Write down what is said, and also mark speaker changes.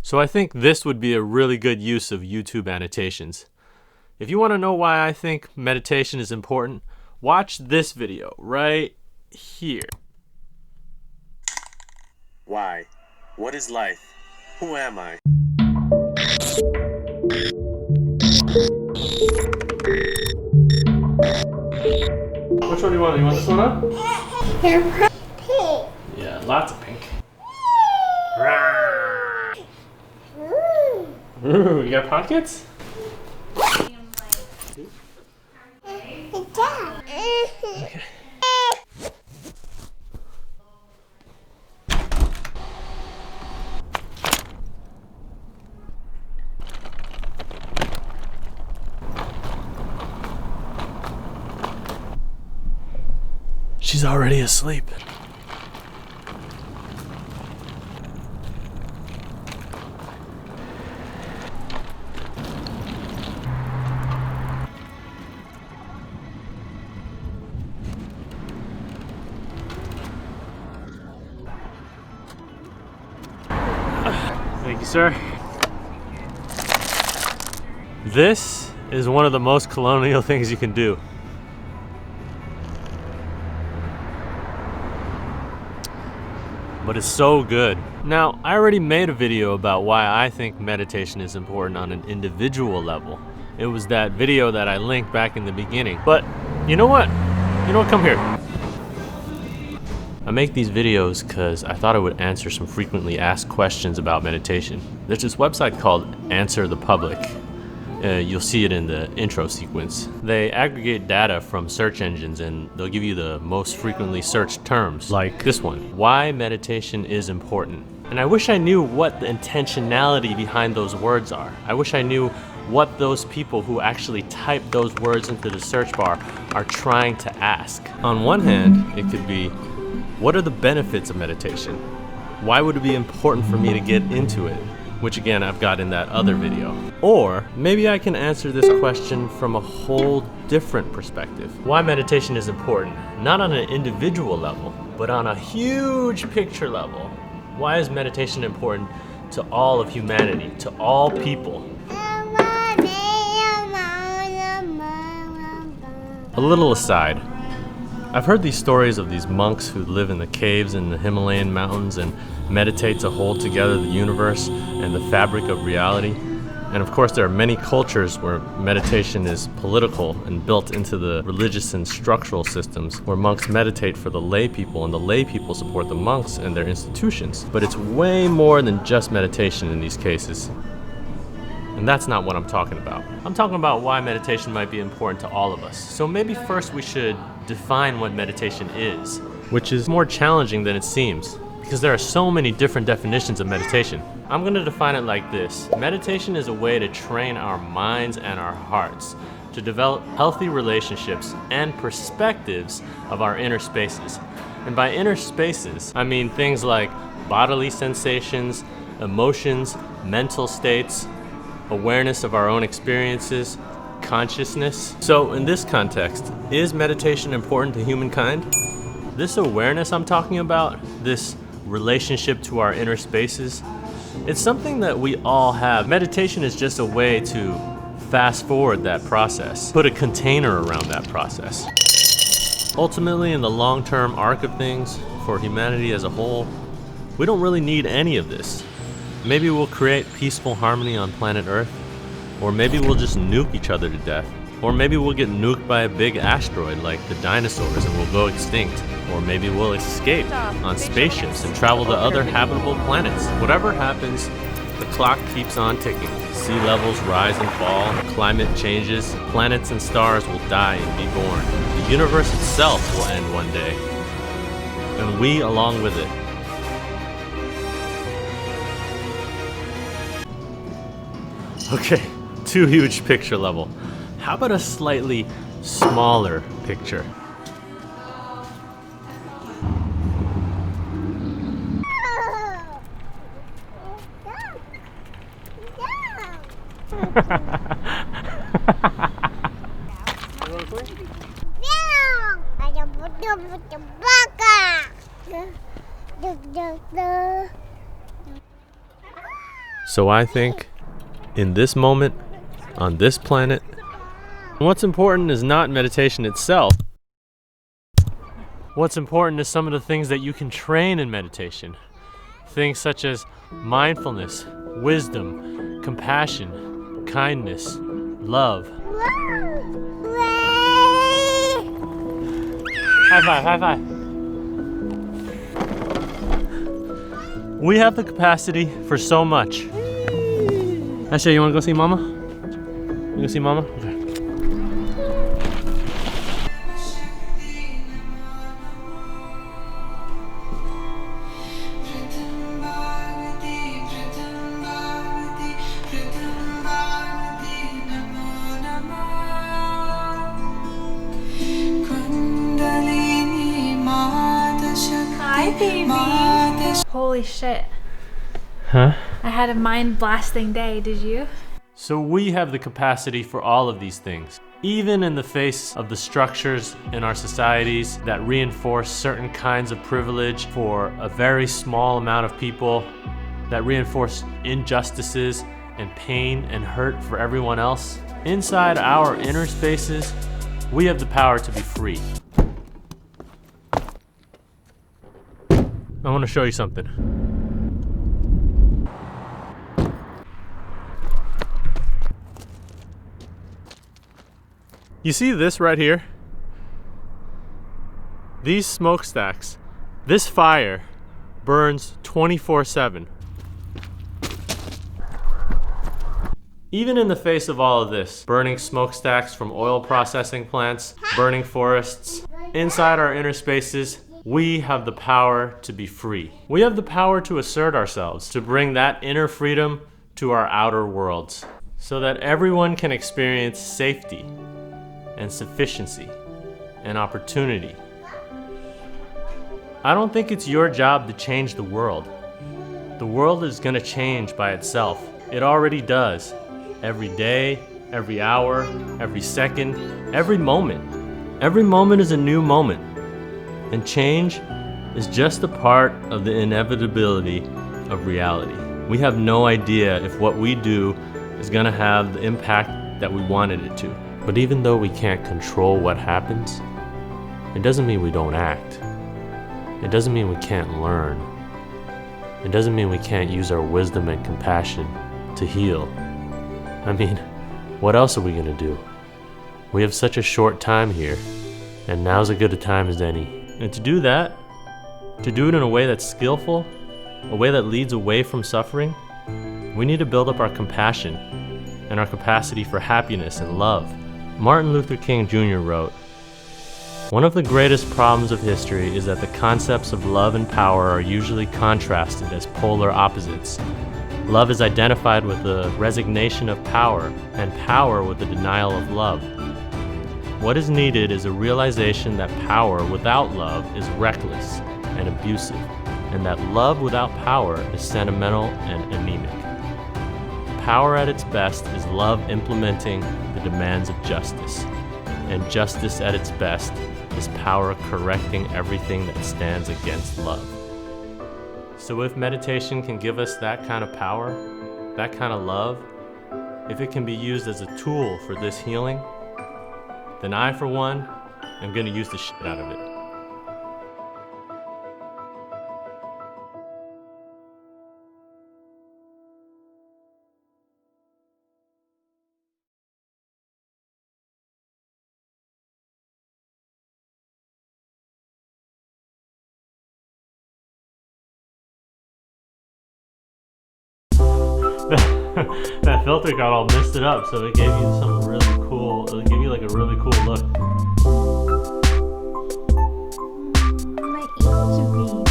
Speaker 1: So I think this would be a really good use of YouTube annotations. If you want to know why I think meditation is important, watch this video right here.
Speaker 2: Why? What is life? Who am I?
Speaker 1: Which one do you want? You want this one up?
Speaker 3: Pink.
Speaker 1: Yeah, lots of pink. Ooh, you got pockets? Okay. She's already asleep. Thank you, sir. This is one of the most colonial things you can do. But it's so good. Now, I already made a video about why I think meditation is important on an individual level. It was that video that I linked back in the beginning. But you know what? Come here. I make these videos because I thought I would answer some frequently asked questions about meditation. There's this website called Answer the Public. You'll see it in the intro sequence. They aggregate data from search engines and they'll give you the most frequently searched terms, like this one, why meditation is important. And I wish I knew what the intentionality behind those words are. I wish I knew what those people who actually type those words into the search bar are trying to ask. On one hand, it could be, what are the benefits of meditation? Why would it be important for me to get into it? Which again, I've got in that other video. Or maybe I can answer this question from a whole different perspective. Why meditation is important, not on an individual level, but on a huge picture level. Why is meditation important to all of humanity, to all people? A little aside. I've heard these stories of these monks who live in the caves in the Himalayan mountains and meditate to hold together the universe and the fabric of reality. And of course, there are many cultures where meditation is political and built into the religious and structural systems, where monks meditate for the lay people and the lay people support the monks and their institutions. But it's way more than just meditation in these cases. And that's not what I'm talking about. I'm talking about why meditation might be important to all of us. So maybe first we should define what meditation is, which is more challenging than it seems, because there are so many different definitions of meditation. I'm going to define it like this. Meditation is a way to train our minds and our hearts to develop healthy relationships and perspectives of our inner spaces. And by inner spaces, I mean things like bodily sensations, emotions, mental states, awareness of our own experiences, consciousness. So in this context, is meditation important to humankind? This awareness I'm talking about, this relationship to our inner spaces, it's something that we all have. Meditation is just a way to fast forward that process, put a container around that process. Ultimately, in the long-term arc of things, for humanity as a whole, we don't really need any of this. Maybe we'll create peaceful harmony on planet Earth, or maybe we'll just nuke each other to death, or maybe we'll get nuked by a big asteroid like the dinosaurs and we'll go extinct, or maybe we'll escape on spaceships and travel to other habitable planets. Whatever happens, the clock keeps on ticking. Sea levels rise and fall, climate changes, planets and stars will die and be born. The universe itself will end one day, and we along with it. Okay, too huge picture level. How about a slightly smaller picture? So I think, in this moment, on this planet, what's important is not meditation itself. What's important is some of the things that you can train in meditation. Things such as mindfulness, wisdom, compassion, kindness, love. High five, high five. We have the capacity for so much. Ashley, you wanna go see Mama? You go see Mama? Okay.
Speaker 3: Hi, baby. Holy shit.
Speaker 1: Huh?
Speaker 3: I had a mind blasting day, did you?
Speaker 1: So we have the capacity for all of these things, even in the face of the structures in our societies that reinforce certain kinds of privilege for a very small amount of people, that reinforce injustices and pain and hurt for everyone else. Inside our inner spaces, we have the power to be free. I want to show you something. You see this right here? These smokestacks, this fire burns 24/7. Even in the face of all of this, burning smokestacks from oil processing plants, burning forests, inside our inner spaces, we have the power to be free. We have the power to assert ourselves, to bring that inner freedom to our outer worlds, so that everyone can experience safety and sufficiency and opportunity. I don't think it's your job to change the world. The world is gonna change by itself. It already does. Every day, every hour, every second, every moment. Every moment is a new moment. And change is just a part of the inevitability of reality. We have no idea if what we do is gonna have the impact that we wanted it to. But even though we can't control what happens, it doesn't mean we don't act. It doesn't mean we can't learn. It doesn't mean we can't use our wisdom and compassion to heal. I mean, what else are we gonna do? We have such a short time here, and now's as good a time as any. And to do that, to do it in a way that's skillful, a way that leads away from suffering, we need to build up our compassion and our capacity for happiness and love. Martin Luther King Jr. wrote, "One of the greatest problems of history is that the concepts of love and power are usually contrasted as polar opposites. Love is identified with the resignation of power, and power with the denial of love. What is needed is a realization that power without love is reckless and abusive, and that love without power is sentimental and anemic. Power at its best is love implementing the demands of justice, and justice at its best is power correcting everything that stands against love." So if meditation can give us that kind of power, that kind of love, if it can be used as a tool for this healing, then I, for one, am gonna use the shit out of it. That filter got all misted up, so it gave you some really cool, it gave you like a really cool look.
Speaker 3: My angel baby.